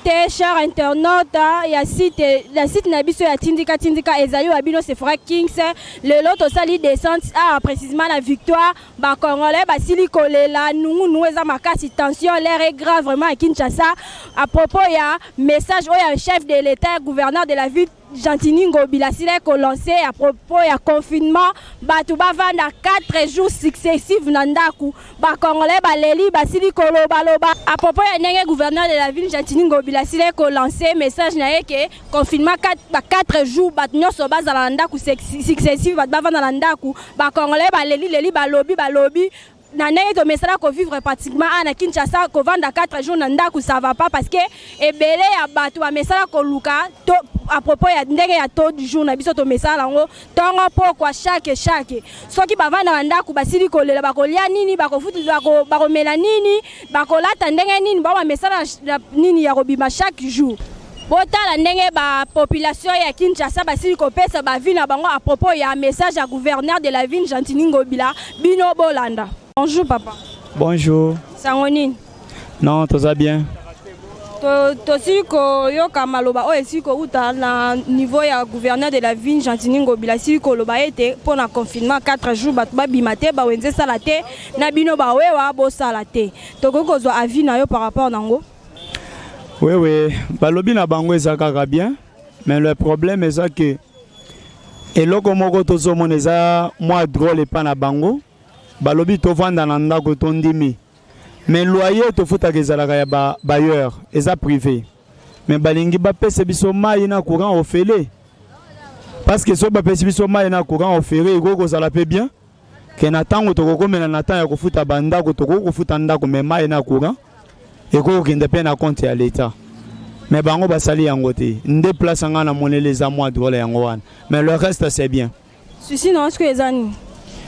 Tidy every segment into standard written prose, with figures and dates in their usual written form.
te cher internaute ya site na biso ya tindika ezali wa bino Sephora Kings le lot osali descente précisément la victoire ba congolais ba sili kolela nungu eza makasi tension l'air est grave vraiment à Kinshasa à propos ya message au chef de l'état gouverneur de la ville Gentini Ngobila sile ko lancé à propos ya confinement batu bavanda 4 jours successifs na ndaku ba congolais ba leli ba sili koloba loba à propos ya ndenge gouverneur de la ville Gentini Ngobila sile ko lancé message na yeke confinement 4 jours batu nyonso bazala na ndaku successifs batu bavanda na ndaku ba congolais ba leli ba lobby na ndenge to mesala ko vivre pratiquement na Kinshasa ko vanda 4 jours na ndaku ça va pas parce que ebele ya batu ba mesala ko luka to à propos ya ndenge ya taux du jour na biso to mesala ngo tongo pokwa chaque soki bavanda na ndaku basili kolela bakolia nini bakofutu bakomela nini bakolata ndenge nini ba mesala nini ya kobima chaque jour botala ndenge ba population ya Kinshasa basili kopesa ba ville na bango à propos ya message à gouverneur de la ville Gentini Ngobila bino bolanda. Bonjour papa. Bonjour. Sangonine. Non, tout va bien. To siko yoka maloba o esiko uta na niveau ya gouverneur de la ville Gentini Ngobila siko loba ete pour na confinement 4 jours bat ba bimate ba wenze salate na bino ba wewa bo salate. To kokozwa avis na yo par rapport nango. Oui, balobi na bango ezaka bien, mais le problème est que eloko moko tozo moneza moi drôle pas na bango. Balobi to vanda na ndako to ndimi mais loyer to futa kezalaka ya bailleur eza privé mais balingi ba pese biso mai na courant ofele parce que so ba pese biso mai na courant ofere iko sala pe bien que na tango to kokomela na temps ya kofuta bandako to kofuta ndako mais mai na courant iko kende pe na compte ya l'état mais bango basali yango te nde place nga na monele za moi drôle yango wana mais le reste c'est bien ceci non est-ce que ezani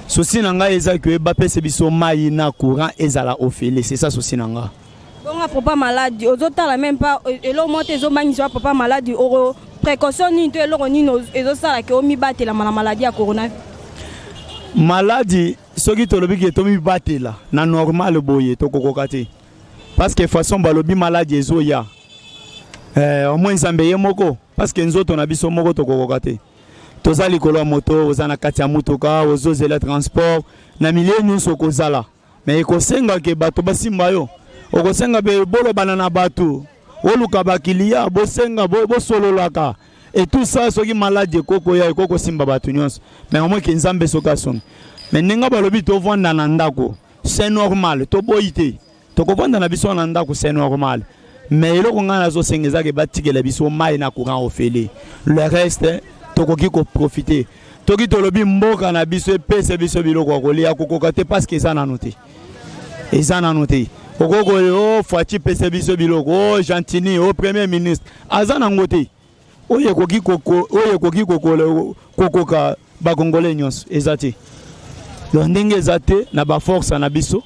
souci nanga eza que ba pese biso mai na courant ezala ofele c'est ça souci nanga bon à propos maladie ozotala même pas elo monte ezo mangisa à propos maladie oro précaution ni to elo ni ezo sala ke omi batela na maladie ya corona maladie soki tolobi ke to mi batela na normal boye to kokoka te parce que façon balobi maladie ezo ya au moins nzambe ye moko parce que nzoto na biso moko to kokoka te toza likolo moto oza na kati ya mutuka ozozela transport na milieu nyonso kozala mais ekosenga ke bato basimba yo okosenga be bolo banana bato oluka bakilia bosenga bosololaka et tout ça soki maladie koko ya koko simba bato nyonso mais au moins ke nzambe soka son mais ninga balobi to vanda na ndako c'est normal to boyite to ko vanda na biso na ndako c'est normal mais eloko ngana zo sengeza ke batikela biso mai na courant ofele le reste tokoki ko profiter toki tolobi mboka na biso pese biso biloko kolia kokoka te parce que eza na noté okoko yo fati pese biso biloko o Gentini o premier ministre azana ngote oye koki kokoka ba congolais nyonso ezate donc ndenge ezate na ba force na biso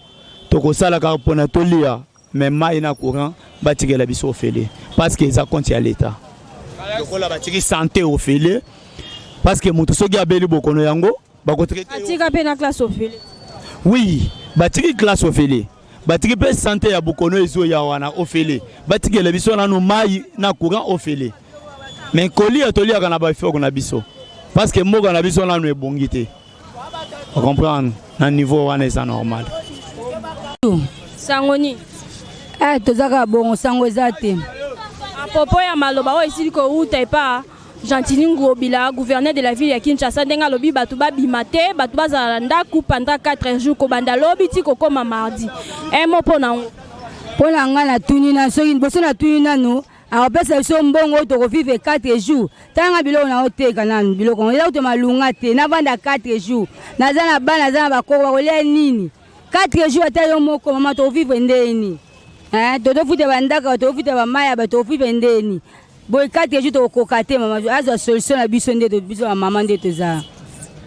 tokosala ka pona tolia mais mai na courant batikela biso ofele parce que eza compte ya l'état tokola batiki santé ofele parce que mutu soki abeli bokono yango bakotraiter atika pe na classe ofele oui batiki classe ofele batiki pe santé ya bokono ezo ya wana ofele batiki le biso na no mai na courant ofele mais kolia tolia kana ba foko na biso parce que mboka na biso na no ebongite on comprendre na niveau wana c'est normal sangoni tozaka bongo sango ezate à propos ya maloba o esili ko uta pa Gentini Ngobila gouverneur de la ville ya Kinshasa ndenga lobi batu ba bimate batu bazala ndaku pendant 4 jours ko banda lobi ti ko koma mardi mot pona nga na tuni na soki boso na tuni nanu apesa biso mbongo to ko vivre 4 jours tanga biloko na oteka nanu biloko ela to malunga te na vanda 4 jours naza na bana naza na bakoko bakolia nini 4 jours ata yo moko mama to vivre ndeni to futa bandaka to futa ba maya ba to vivre ndeni boy 4 jours to kokate mama azo solution na biso nde to biso ba mama nde to za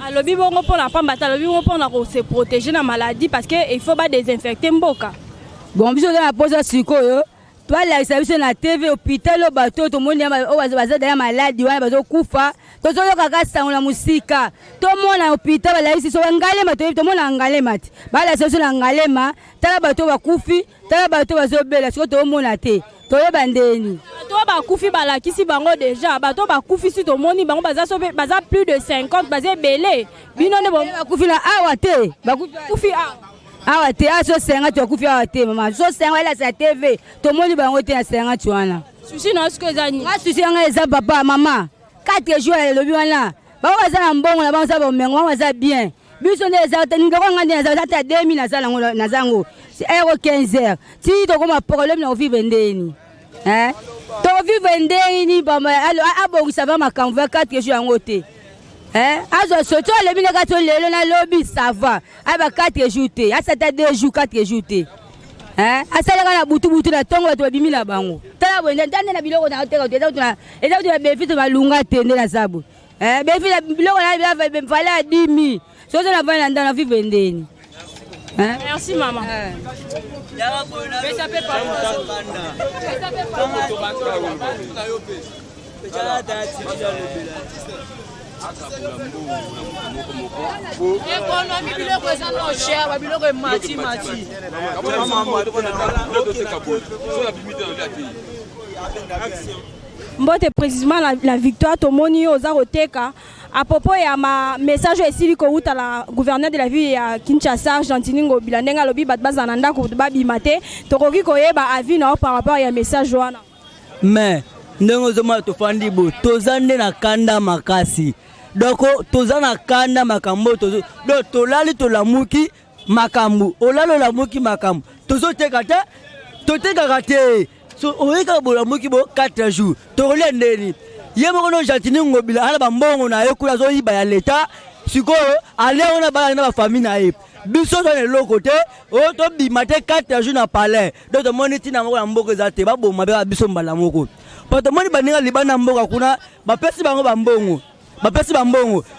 alobi bongo pona pamba ta lobi bongo pona ko se protéger na maladie parce que il faut ba désinfecter mboka bon biso na posa sikoyo to la service na TV hôpital o bato to moni o baza da maladie wana bazo kufa to zo yoka sango na musika to mona hôpital ba la so ngalema to mona ngalema ti ba la service na ngalema tala bato ba kufi tala bato bazo bela siko to mona te toyeba ndeni to bakufi balakisi bango déjà bato bakufi si tomoni bango baza plus de 50 baza ebele bino nde bakufi na awa te bakufi awa te aso senga tokufi awa te mama so senga ela sa TV tomoni bango te na senga twana sushi na siko ezani sushi nga eza papa mama 4 jours ya lobi wana bango baza na mbongo na bango sa bomengo bango baza bien biso nde eza te ndeko nga nde eza ta 2000 na zango euro 15h ti tokoma problème na vivre ndeni to vivre ndeni bama abongisa ba makambo ya 4 jours yango te azo soto le bine ka to lelo na lobby ça va aba 4 jours te asata 2 jours 4 jours te asala kana butu na tongo to bimi na bango tala bonde ndane na biloko na oteka eza to befito balunga tende na sabu befito biloko na bia fale a 10000 soto na vana ndana vivre ndeni. Merci maman. Mbote précisément la victoire tomoni aux Aroteka. À propos ya ma message esili ko uta la gouverneur de la ville ya Kinshasa Gentini Ngobila ndenga lobi bat bazananda ko babimate tokoki koyeba avis na par rapport ya message wana mais ndenge zoma to fandi bo tozande na kanda makasi donc tozana kanda makambo tozo do tolali tolamuki makambo olalo lamuki makambo tozo tekata toteka kate so oyeka bo lamuki bo 4 jours tokole ndeni yemo no Gentini Ngobila ala bambongo na ekula zo yiba ya leta sikoyo ale ona bala na famille na ye biso dans le côté o to bimate 4 jours na palais donc moniti na ngoko na mboko za te baboma ba biso mbala moko poto moni baninga libana mboka kuna bapesi bango bambongo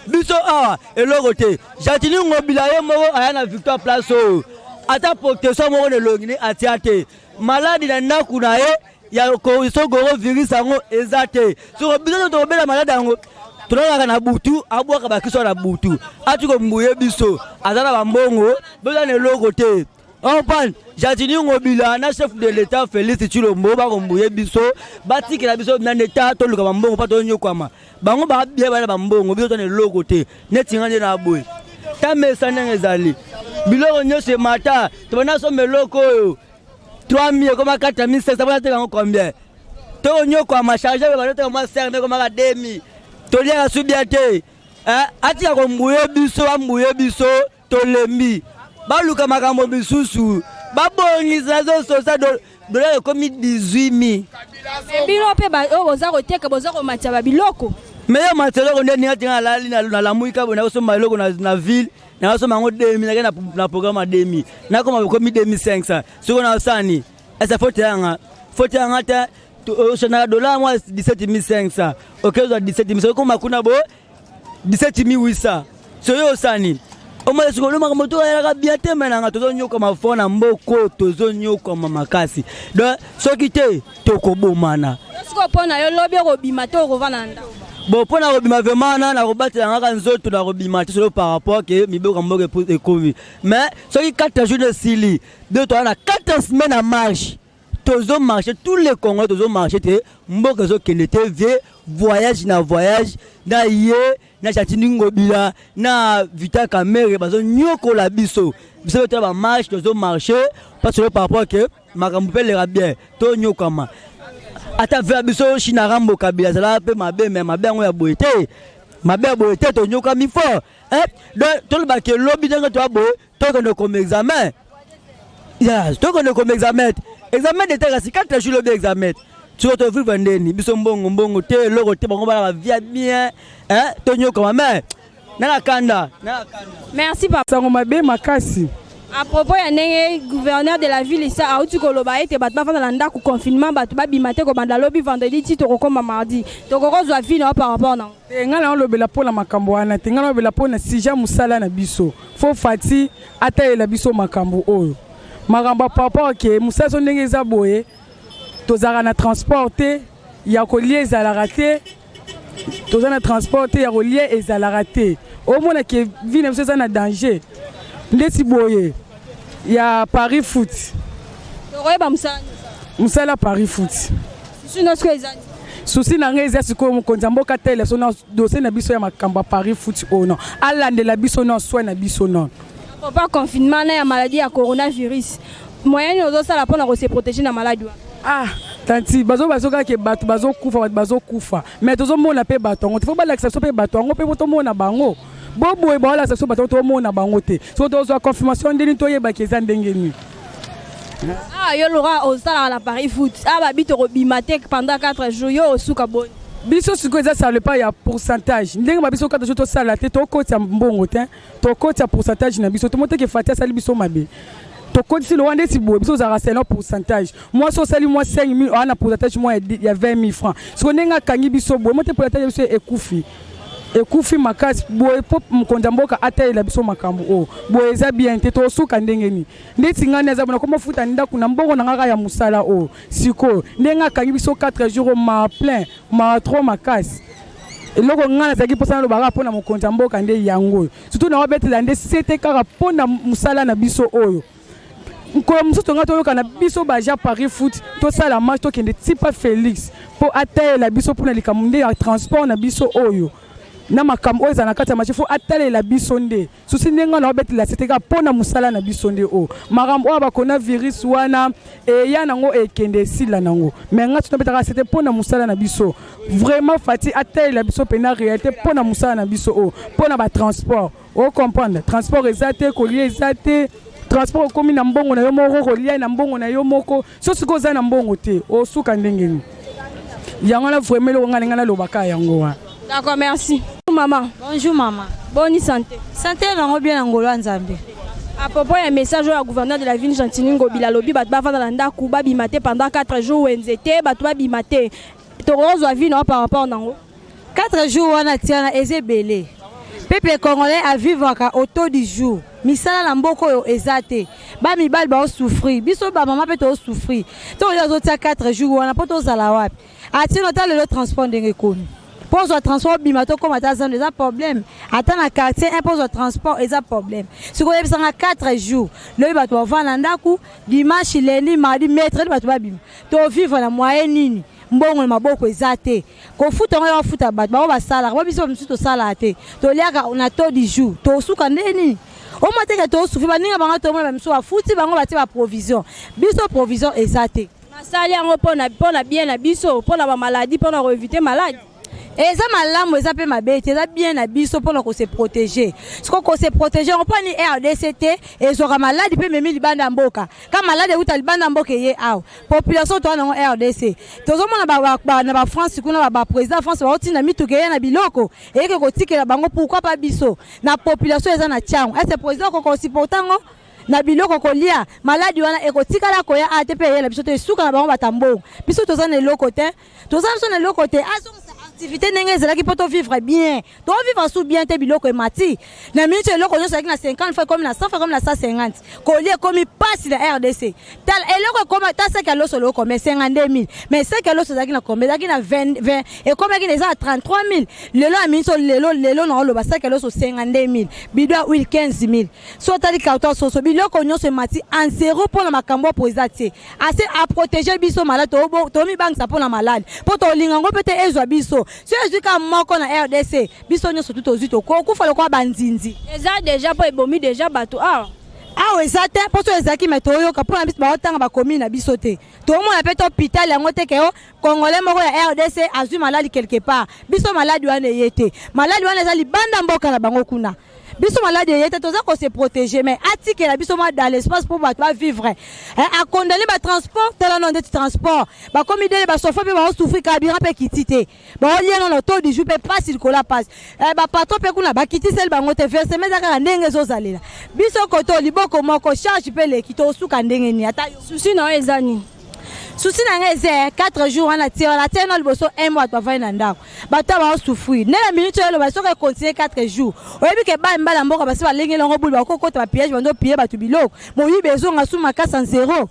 biso awa eloko te Gentini Ngobila ye moko aya na victoire place o ata protection moko ne longini atiate maladi na ndaku na ye ya ko so goro virus ango ezate so biso to bela malade ango tolaka na butu abwaka bakiso na butu atuko mbuye biso azana bambongo boza ne loko te on pan Gentini Ngobila na chef de l'état Félix Tshilombo ba ko mbuye biso batikela biso na l'état to luka bambongo pa to nyokwama bango ba bia bana bambongo biso to ne loko te netinga nde na boy ta mesana ngezali biloko nyose mata to na so meloko 3000 comme 4500 ça va être combien to nyoko ma charge ba to ma serre comme 2000 to lia subiate atia ko mbuye biso to lembi ba luka makambo bisusu ba bongisa zo sosa dollar comme 18000 bino pe ba oza ko teka boza ko matia ba biloko mais matelo ko ndeni atinga lali na lamuika bona so maloko na ville na so mango 2000 na programme 2000 na koma ko 2500 siko na sani esa fote yanga ta na dollar moi 17500 okay zo 17000 koma kuna bo 17800 so yo sani o mo siko lo makambo ya ka bien te menanga tozo nyoka mafona mboko tozo nyoka makasi donc soki te tokobomana siko pona yo lobi ko bima to ko vana nda bon pour na robima vraiment na robatela ngaka nzoto na robima solo par rapport que miboko mboke pour ekomi mais soki 4 jours de sili deux toi na 4 semaines à marche tozo marcher tous les Congolais tozo marcher te mboke zo kende te vie voyage na ye na Gentini Ngobila na Vita Kamere bazo nyoko la biso to ba marche tozo marcher parce que par rapport que makambo pelera bien to nyokama ata vers biso China Rambo Kabila zala pe mabe ngo ya boete to nyoka mi fort donc to le ba ke lobby ngo to abo to ko comme examen to ko comme examen de terre 4 jours le examen tu to vivre ndeni biso mbongo te loko te bango ba via bien to nyoka ma na kanda merci papa sango mabe makasi. À propos ya ndenge gouverneur de la ville isa auti koloba ete bato bafanda na ndako confinement bato babimate ko banda lobi vendredi ti tokokoma mardi tokokozwa vie na par rapport na nga na olobela mpona makambo wana te nga na olobela mpona sija mosala na biso fo fati atalela biso makambo oyo makambo par rapport ke mosala so ndenge eza boye tozalaka na transport te ya kolia ezalaka te toza na transport te ya kolia ezalaka te omona ke vie na biso eza na danger ndeti boye ya Paris foot tokoyeba musala musala Paris Foot. Souci na ngeza siko mukonza mboka tele so na dossier na biso ya makamba Paris Foot ono. Alande la biso no soin na biso non. Pas confinement na ya maladie ya coronavirus. Moyen ozo sala pona ko se protéger na maladie. Ah, tanti bazo ka ke bato bazo kufa. Mais tozo mona pe bato ngo. Faut ba l'accession pe bato ngo pe boto mona bango. Bobo e ba l'accession bato to mona bango te. So tozo confirmation ndeni to yeba ke za ndengeni. Ah, yo Laura au sala la Paris Foot. Ah ba bito bimatek pendant 4 jours yo osuka bon. Biso siko eza sale pas ya pourcentage. Ndenge ba biso 4 jours to sala te to koti ya mbongo te. To koti ya pourcentage na biso to mote ke fatia sali biso mabe. To koti si lo wande si bo biso za rasela pourcentage. Moi so sali moi 5000 on a pourcentage moi il y a 20000 francs. Siko nenga kangi biso bo mote pourcentage biso ekufi. Ekufi makasi boye pop mkonda mboka ata ila biso makambo o boye eza bien te to suka ndengeni ndeti ngana za bona komo futa nda kuna mbongo na ngaka ya musala o siko ndenga kangi biso 4 jours ma plein ma 3 makasi eloko ngana zaki posana lo baka pona mkonda mboka nde yango surtout na wabetela nde sete kaka pona musala na biso oyo ko musuto ngato yoka na biso baja Paris Foot to sala match to kende tipa Félix po ata la biso pona likamunde ya transport na biso oyo na makambo oza na kati ya machifu atale la bisonde susi ndenga na obetela seteka pona musala na bisonde o makambo oba kona virus wana e ya nango ekende sila nango menga tuna betaka sete pona musala na biso vraiment fati atale la biso pena réalité pona musala na biso o pona ba transport o comprendre transport ezate collier ezate transport komi na mbongo na yo moko collier na mbongo na yo moko so siko za na mbongo te o suka ndengeni yango na vraiment lo ngana ngana lo baka yango wa. D'accord, merci. Bonjour maman. Bonjour maman. Bonne santé. Santé nango bien ngolo nzambe. À propos un message au gouverneur de la ville Gentini Ngobila lobi bat ba vanda nda kuba bimate pendant 4 jours wenzete bat ba bimate. Torozo a vie non par rapport nango. 4 jours wana tiana ezebele. Peuple congolais a vivre autour du jour. Misala na mboko yo ezate. Ba mibal ba souffrir. Biso ba maman peut souffrir. To yo tia 4 jours wana poto zala wapi. Ati nota le transport ndenge komi. Pose au transport bimato comme atazan des problèmes. Attends na quartier impose au transport et ça problème. Si vous avez 4 jours, le bateau va nandaku dimanche lundi mardi mercredi bateau ba bim. To vivre na moyenne nini. Mbongo maboko ezate. Ko futa ngo futa bateau ba sala. Ba biso msuto sala te. To liaka on a taux du jour. To suka ndeni. O mateka to sufi ba ninga banga to mo ba mso ba futi bango ba te ba provision. Biso provision ezate. Masali yango pona bien na biso pona ba maladie pona éviter maladie. Et ça malamu eza pe mabete eza bien na biso pour qu'on se protéger. Ce qu'on se protéger on prend ni RDCT et sera malade pe memi libanda mboka. Quand malade uta libanda mboka ye aw. Population to na RDC. Tozo mona na ba France kuna ba président France ba otina mituke na biloko et que ko tikela bango pourquoi pas biso. Na population eza na chango. Est ce président ko supportango na biloko kolia maladi wana ekotikala koya ATP yela biso te suka na bango batambo. Biso toza na loko te. Toza biso na loko te. Activité n'engage là qui peut vivre bien. Tu vivre sous bien tes biloko et mati. Na minute le ko na 50 fois comme na 100 fois comme na 150. Collier comme passe la RDC. Tal et le comme ta 5 kilo solo comme 52000. Mais 5 kilo ça qui na combien ça qui na 20 et comme qui déjà 33000. Le lo a mis sur le lo na lo ba 5 kilo sur 52000. Bidwa will 15000. So tali carton so biloko nyo se mati en zéro pour la makambo pour ezati. Assez à protéger biso malade to mi bank ça pour la malade. Pour to lingango peut-être ezwa biso. Si je dis moko na RDC, biso nyo surtout ozito ko kufa lokwa banzinzi. Eza déjà po ebomi déjà bato ah. Ah oui, ça te poso ezaki metoyo ka pona biso ba otanga ba commune na biso te. To mo na peto hôpital yango te ke Congolais moko ya RDC azui malade quelque part. Biso malade wana yete. Malade wana ezali banda mboka na bango kuna. Biso malade yete toza ko se protéger mais atike la biso moi dans l'espace pour ba vivre. A condamner ba transport tel non de transport. Ba comme idée ba sofa pe ba souffrir carburant pe kitite. Ba lien non taux du jour pe pas circola passe. Ba patron pe kuna ba kitite sel bango te verser mais aka ndenge zo zalela. Biso koto liboko moko charge pe le kito suka ndenge ni ata souci non ezani. Souci na ngeze 4 jours on a tiré la terre dans le bosso 1 mois to va ndako. Bata ba souffrir. Ne la minute le ba soka continuer 4 jours. Oyebi ke ba mbala mboka ba se ba lengela ngo bulu ba kokota ba piège bando pied ba tubilo. Mo yi bezo nga suma ka sans zéro.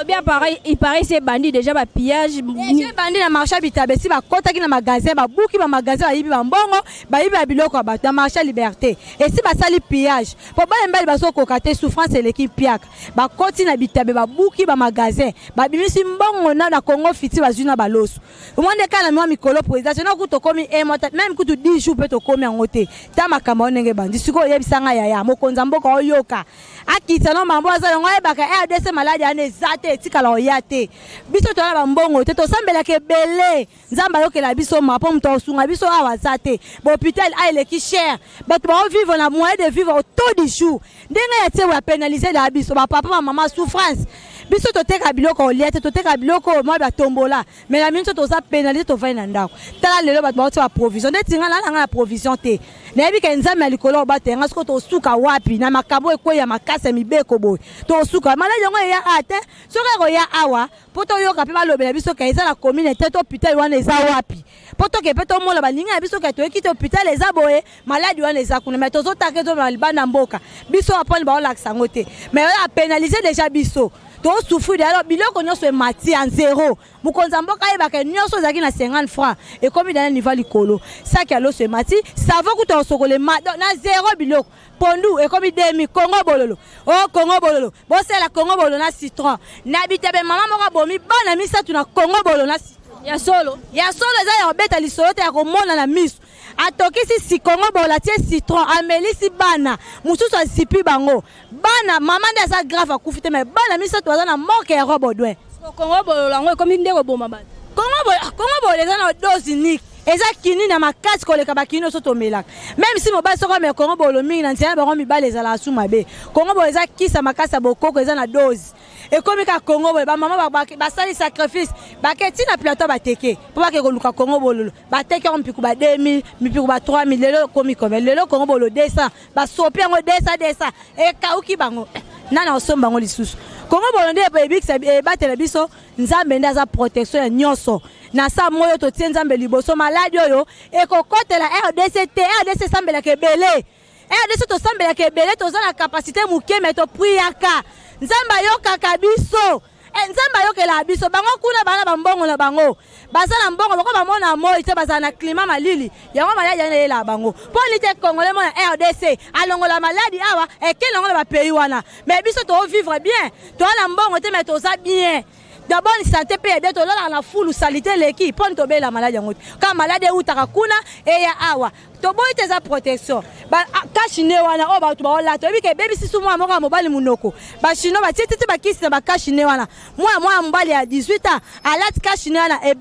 Bien pareil, il paraît c'est bandit déjà ba pillage. Les bandits na marché Bitabe si ba kota ki na magasin ba buki ba magasin ba yibi ba mbongo ba yibi ba biloko ba na marché Liberté. Et si ba sali pillage, po ba mbeli ba so kokate souffrance et l'équipe piak. Ba koti na Bitabe ba buki ba magasin, ba bimisi mbongo na Congo fiti ba zuna ba loso. Monde kala mwa mikolo président, no kuto komi même kuto 10 jours peut to komi en ngote. Ta makamba onenge bandi siko yebisanga ya mokonza mboka oyoka. Akita no mambo azalo ngoye baka RDC maladi ane zate etikala oyate biso tola bambongo te tosambela ke belé nzamba yokela biso mapo mto osunga biso awa zate bo hôpital a eleki cher bato ba vivre na moyen de vivre au taux du jour ndenga ya tse wa pénaliser la biso ba papa ba maman souffrance biso toteka biloko oliate toteka biloko mo ba tombola mais la minute toza pénaliser to va na ndako tala lelo bato ba tsa provision ndetinga na nga provision te nebi ke nzamba ya likolo batenga siko to suka wapi na makabo ekwe ya makasa mibeko boy to suka maladi yango ya ate soka ya awa poto yoka pe balobela biso ka eza na commune te to hôpital wana eza wapi poto ke peto mola balinga ya biso ka to ekite hôpital eza boye maladi wana eza kuna mais tozo take to balibana mboka biso apone ba ola sango te mais a pénaliser déjà biso to souffrir alors biloko nyonso e mati en zéro mukonza mboka yebaka nyonso zaki na 50 francs et comme dans niveau likolo ça qui alo se mati ça va kuta osokole na zéro biloko pondu et comme demi Congo bololo oh Congo bololo bo c'est la Congo bololo na citron na bitebe mama moko bomi bana misa tuna Congo bololo na ya solo za ya beta lisolo te ya komona na miso atokisi si Congo bola tie citron amelisi bana mususu asipi bango bana mama nda sa grave akufite mais bana misa to na moke ya robodwe Congo bololo ngo comme ndeko boma bana Congo bololo za na dose unique eza kini na makasi koleka bakino soto melaka même si mobali soko me Congo bololo mingi na ntia bango mibale za la suma be Congo bololo eza kisa makasa bokoko eza na dose et comme ka Congo bololo ba mama ba sali sacrifice ba keti na plateau ba teke po ba ke koluka Congo bololo ba teke on piku ba 2000 mipiku ba 3000 lelo komi comme lelo Congo bololo 200 ba sopi ngo 200 et kauki bango nana osomba ngo lisusu Congo bololo nde ba ebikisa batela biso nzambe ndaza protection ya nyonso na sa moyo to tie nzambe liboso maladi oyo ekokotela RDC sambela ke belé RDC to sambela ke belé to za na capacité muke meto priaka nzamba yokaka biso nzamba yokela biso bango kuna bana bambongo na bango bazana mbongo bako bamona moyo te bazana climat malili yango maladi yana yela bango po ni te congolais mo na RDC alongola maladi awa ekelongola ba pays wana mais biso to vivre bien to na mbongo te mais to za bien d'abord ni santé pe de to la na full salité l'équipe pon to be la maladie ngoto ka maladie utaka kuna e ya awa to boy te za protection ba kashine wana o ba to ba la to bi ke baby sisu mo amoka mobali munoko ba shino ba tete ba kisi ba kashine wana moi mbali ya 18 ans alat kashine wana e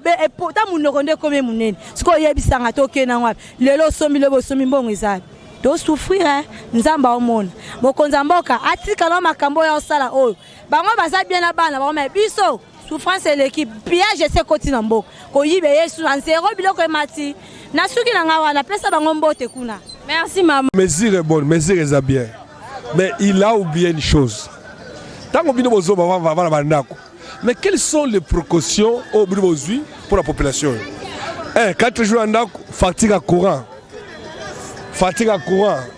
ta munoko nde comme munene siko yebisanga to kena ngwa lelo somi lebo somi mbongo izali to souffrir nzamba omona mokonza mboka atika no makambo ya osala oyo bango baza bien na bana ba me biso souffrance et l'équipe piège c'est continent mboka ko yibe yesu en zéro biloko emati na suki na ngawa na pesa bango mbote kuna merci maman mesure est bonne mesure est bien mais il a oublié une chose tango bino bozo ba va bandako mais quelles sont les précautions au aujourd'hui pour la population 4 jours andako fatigue à courant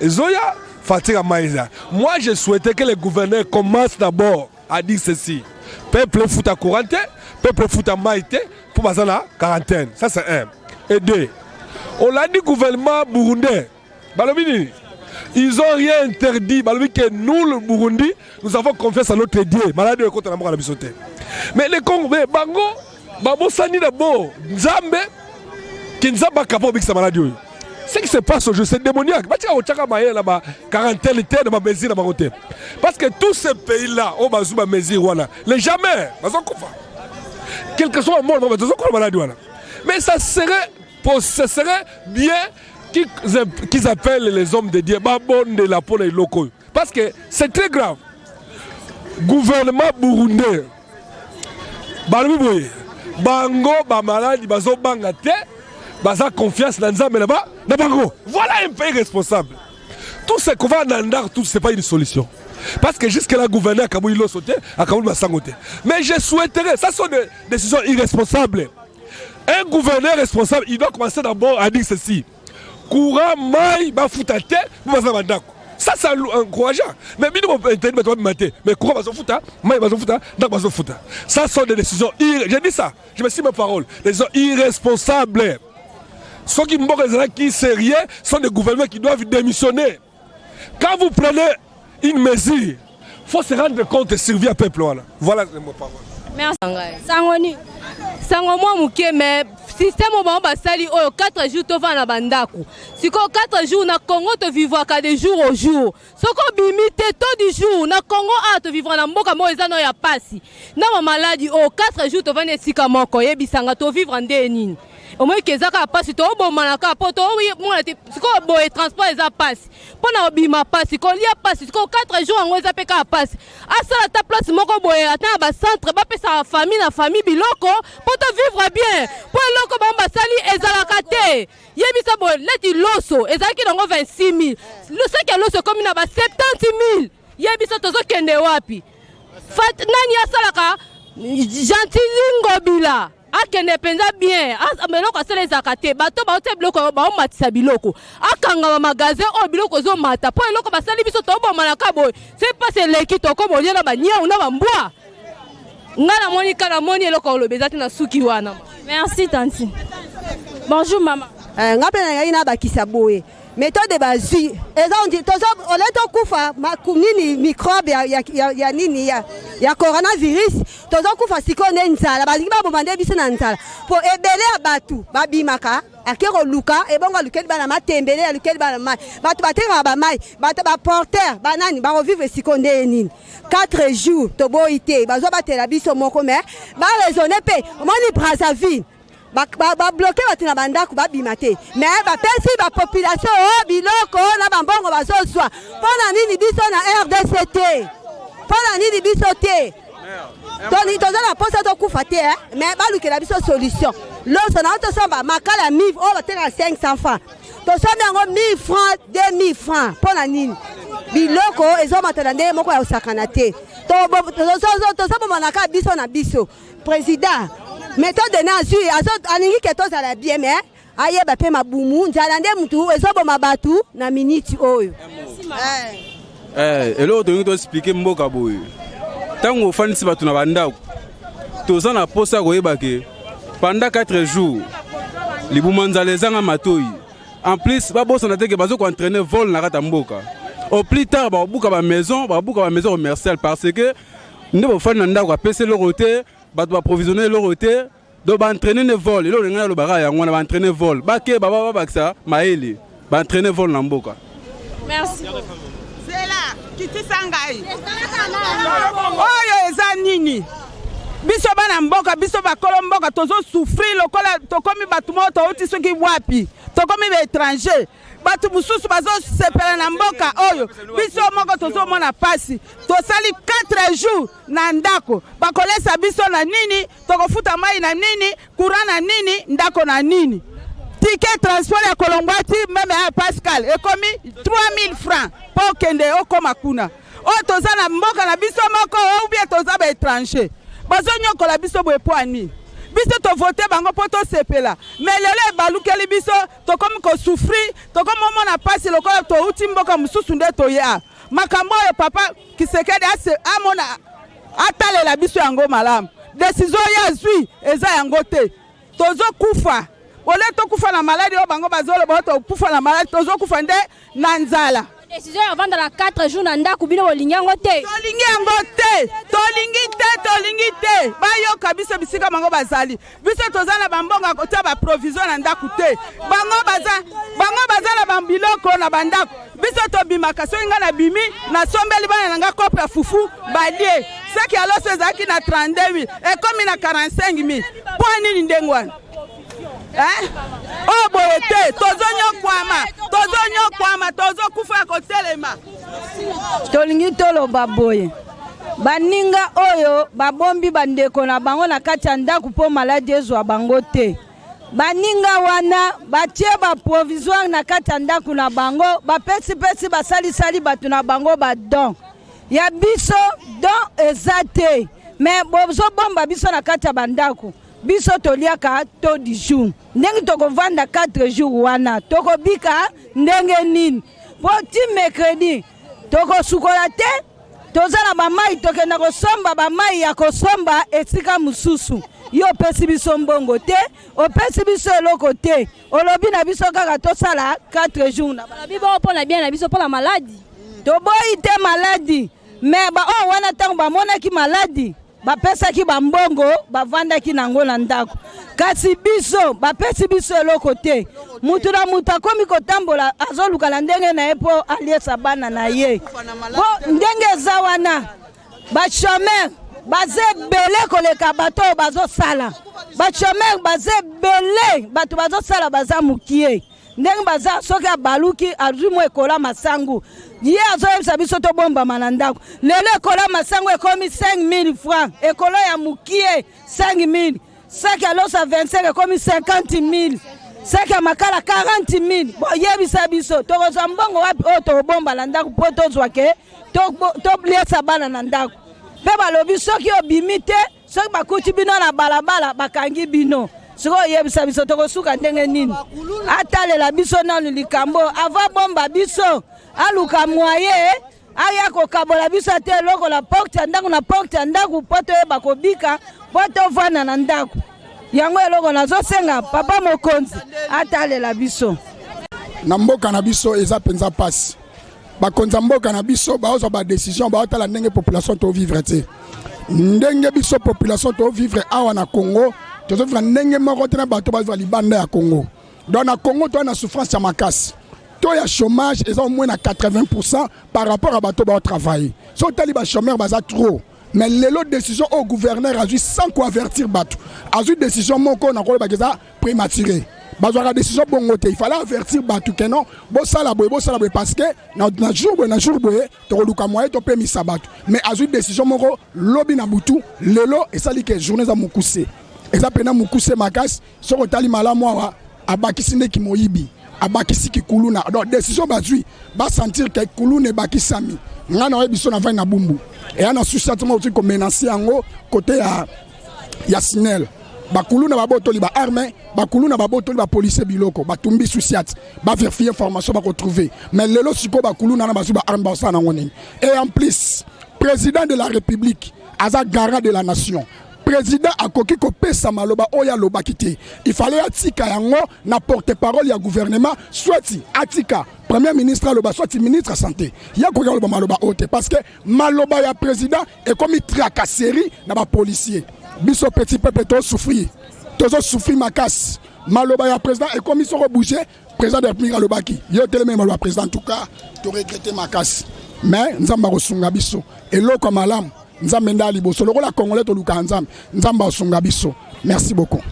et Zoya fatigue à maïza. Moi je souhaitais que les gouverneurs commencent d'abord à dire ceci. Peuple fout à courant, peuple fout à maïté pour passer la quarantaine. Ça c'est un. Et deux, on l'a dit gouvernement burundais. Ils n'ont rien interdit. Que nous le Burundi, nous avons confiance à notre Dieu. Malade de côté la bisoté. Mais les Congolais, Bango, Babo Sani d'abord, Nzambe, qui nous a pas capable de sa maladie. Ce qui se passe aujourd'hui, c'est démoniaque. Parce que tous ces pays-là, les jamais, quel que soit le monde, mais ça serait bien qu'ils appellent les hommes de Dieu, de la peau des locaux. Parce que c'est très grave. Gouvernement burundais, Bango, Bamaladi, Bazo Bangate, Baza confiance dans Nzambe là-bas, voilà un pays responsable. Tout ce qu'on va dans l'art, tout c'est pas une solution. Parce que jusque là, le gouverneur a Kaboui l'a sauté, a Kaboui m'a sangoté. Mais je souhaiterais, ça sont des décisions irresponsables. Un gouverneur responsable, il doit commencer d'abord à dire ceci. Courant, maï, bafoutate, Ça, c'est encourageant. Mais mais quoi va se foutre? Ça sont des décisions j'ai dit ça, je me suis mes paroles. Des décisions irresponsables. Ceux qui sont sérieux sont des gouvernements qui doivent démissionner. Quand vous prenez une mesure, il faut se rendre compte et servir au peuple. Voilà mes paroles. Merci. Sangoni. Sangomwa muke mais système au bamba sali oyo 4 jours to va na bandako. Siko 4 jours na Congo te vivre ka de jour au jour. Soko bimite to du jour na Congo a te vivre na mboka mo ezano ya pasi. Na ma maladie o 4 jours to va ne sika moko yebisanga to vivre ndé nini. Au moins que ça passe to bo manaka poto oui moi siko boye transport eza passe. Pona obima passe ko lia passe siko 4 jours ngo eza peka passe. Asa ta place moko boye ata ba centre ba pesa famille na famille biloko poto vivre bien. Po loko bamba sali ezalaka te. Yebisa bo leti loso ezalaki nango 26000. Le sac loso comme na ba 70000. Yebisa tozo kende wapi. Fat nani asalaka gentil ngobila. Akene penza bien ameloko asala ezaka te bato baote biloko baomatisa biloko akanga magasin o biloko zo mata po eloko basali biso tobomanaka boye c'est pas eleki tokobolia na banyau na bambwa ngana moni kana moni eloko olobeza te na suki wana. Merci tanti. Bonjour maman. Ngapena ngai na bakisa boye méthode bazui eza on dit tozo oleto kufa makunini microbe ya nini ya coronavirus tozo kufa sikone nzala balingi babomande biso na nzala po ebele abatu babimaka akero luka ebonga lukeli bana matembele ya lukeli bana mai batu batenga ba mai batu ba porteur banani ba revivre sikonde nini 4 jours to boité bazo batela biso moko mais ba raisonner pe moni Brazzaville ba bloquer batina bandako ba bimate mais ba pesi ba population o biloko na bambongo bazozwa pona nini biso na RDCT pona nini biso te toni toza na posa to kufa te mais ba lukela biso solution loso na to samba makala 1000 o ba tena 500 francs to sombi yango 1000 francs 2000 francs pona nini biloko ezo matana nde moko ya osakana te to samba manaka biso na biso président méthode na zui aningi ke tozala bien mais ayeba pe mabumu njala nde mutu ezoboma batu na minute oyo. Elo to ngi expliquer mboka boye tango ofanisi batu na bandako toza na posa koyeba ke pendant 4 jours libuma nzala ezanga matoi en plus babosa na teke bazo ko entraîner vol na kata mboka au plus tard babuka ba maison commerciale parce que ndebo fana ndako apese lorote bato ba provisionner lorote do ba entraîner ne vol elo ngana lo bara ya ngwana ba entraîner vol bake baba baksa maeli ba entraîner vol na mboka. Merci. C'est là kiti sangai oyo eza nini biso bana mboka biso bakolo mboka tozo souffrir lokola tokomi batu mo to uti soki wapi tokomi ba étranger batu mususu bazo sepela na mboka oyo biso moko tozo mona pasi tosali 4 jours na ndako bakolesa biso na nini tokofuta mai na nini courant na nini ndako na nini ticket transport ya Kolombati meme ya Pascal ekomi 3000 francs po kende okoma kuna o toza na mboka na biso moko ou bien toza ba étranger bazo nyokola biso boye po ani biso to voter bango poto sepela mais lelo balukeli biso to comme ko souffrir to comme mona pasi lokola to uti mboka mususu nde to ya makambo yo papa Kisekedi ase amona atalela biso yango malamu décision ya zui eza yango te tozo kufa ole to kufa na maladie o bango bazolo ba to kufa na maladie tozo kufa nde na nzala. Décision ya vendre la 4 jours na ndako bino olingango te. Tolingi te. Ba yo kabisa bisika bango bazali. Biso tozana bambonga kotia ba provision na ndako te. Bango bazala bambiloko na bandako. Biso to bimaka so nga na bimi na sombeli bana nga kopra fufu balie. Saki aloso ezaki na 32000 et comme na 45000. Pour nini ndengwana? Oh boyete tozonyo kwama tozo kufa ko telema tolingi tolo baboye baninga oyo babombi bandeko na bango na kati ya ndako po maladi ezwa bango te baninga wana batie ba provisoire na kati ya ndako na bango bapesi basali batu na bango badon ya biso don eza te mais bozo bomba biso na kati ya bandako biso toliaka to di jour ndenge tokovanda 4 jours wana tokobika ndenge nini po ti mercredi tokosukola te toza na bamai tokenda kosomba bamai ya kosomba esika mosusu yo opesi biso mbongo te opesi biso eloko te olobi na biso kaka tosala 4 jours na balobi bao mpona bien na biso mpona maladi toboyi te maladi me baoyo wana ntango bamonaki maladi bapesaki bambongo bavandaki nango na ndako kasi biso bapesi biso eloko te mutu na mutu akomi kotambola azolukala ndenge na ye mpo aliesa bana na ye po ndenge eza wana bashomer baza ebele koleka bato oyo bazosala bashomer baza ebele bato bazosala baza mokie ndenge baza soki abaluki azwi mo ekola masangu ye azoyebisa biso tobombama na ndako lelo ekola masangu ekomi 5000 francs ekolo ya mokie 5000 saki ya loso 25 ekomi 50000 saki ya makala 40000 boyebisa biso tokozwa mbongo wapi oyo tokobomba na ndako mpo tozwa ke toliesa bana na ndako mpe balobi soki obimi te soki bakuti bino na balabala bakangi bino sikoyo oyebisa biso tokosuka ndenge nini atalela biso nanu likambo ava bomba biso aluka mwaye aya kokabola biso te eloko na porte ya ndako na porte ya ndako mpo toyeba kobika mpo tovanda na ndako yango eloko nazosenga papa mokonzi atalela biso na mboka na biso eza mpenza pasi bakonza mboka na biso baozwa badécision baotala ndenge population tovivre te ndenge biso population tovivre awa na Congo tozovivre ndenge moko te na bato bazwa libanda ya Congo donc na Congo toa na souffrance ya makasi to ya chômage eza au moins na 80% par rapport à bato bao travailler so tali ba chômeur baza trop mais lelo décision au gouverneur a juste sans quoi avertir bato a juste décision moko na ko ba keza prématuré bazwa décision bongo te il fallait avertir bato que non bo sala boye parce que na jour boye to luka moyen to pemisa bato mais a juste décision moko lobi na butu lelo et sali que journée za mukuse exemple na mukuse makasi soko tali malamu awa abakisi ndeki moyibi abakisi ki kuluna donc décision bazui ba sentir que kulune bakisami ngana oyebi so na vai na bumbu et ana suscitement aussi comme menacer yango côté ya Sinel bakuluna babotoli ba armée bakuluna babotoli ba policier biloko batumbi susiat ba vérifier information ba retrouver mais lelo siko bakuluna na bazu ba arme ba sana ngoni et en plus président de la République aza garant de la nation président akoki kopesa maloba oya loba kité il fallait atika yango na porte-parole ya gouvernement soit atika premier ministre aloba soit ministre santé ya ko loba maloba ote parce que maloba ya président est comme tracasserie na ba policier biso petit peuple to souffrir makas maloba ya président est comme so bouger président de la République alobaki yo teleme maloba président en tout cas to regretter makas mais nzamba ko sunga biso eloko malamu nzambe ndali boso lokola congolais to luka nzamba osunga biso merci beaucoup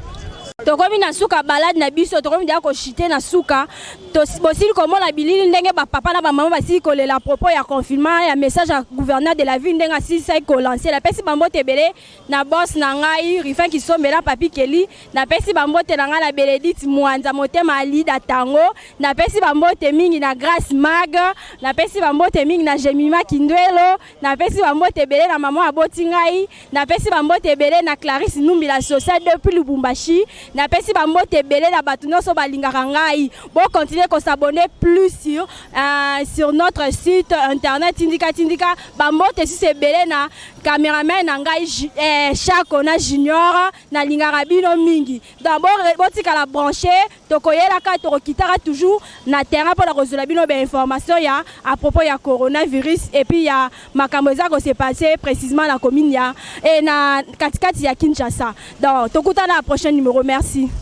tokomi na suka balade na biso tokomi dia ko chiter na suka to bosili komona bilili ndenge ba papa na ba maman basili kolela propos ya confinement ya message à gouverneur de la ville ndenge asili sai ko lancer la pesi bambote belé na boss na ngai Rifin qui sombela papi Keli na pesi bambote na ngai la Bénédicte Mwanza motema ali da tango na pesi bambote mingi na Grace Mag na pesi bambote mingi na Jemima Kindwelo na pesi bambote belé na maman aboti ngai na pesi bambote belé na Clarisse Numbi la sociale depuis Lubumbashi na pesi bambote belé na batu nyonso balingaka ngai bo continuer ko s'abonner plus sur notre site internet tindika bambote si c'est belé na cameraman na ngai Chako na Junior na lingaka bino mingi d'abord botika la brancher tokoyela ka tokitaka toujours na terrain pour la rezola bino be information ya à propos ya coronavirus et puis ya makambo za ko se passer précisément la commune ya et na katikati ya Kinshasa donc tokutana la prochaine numéro merci.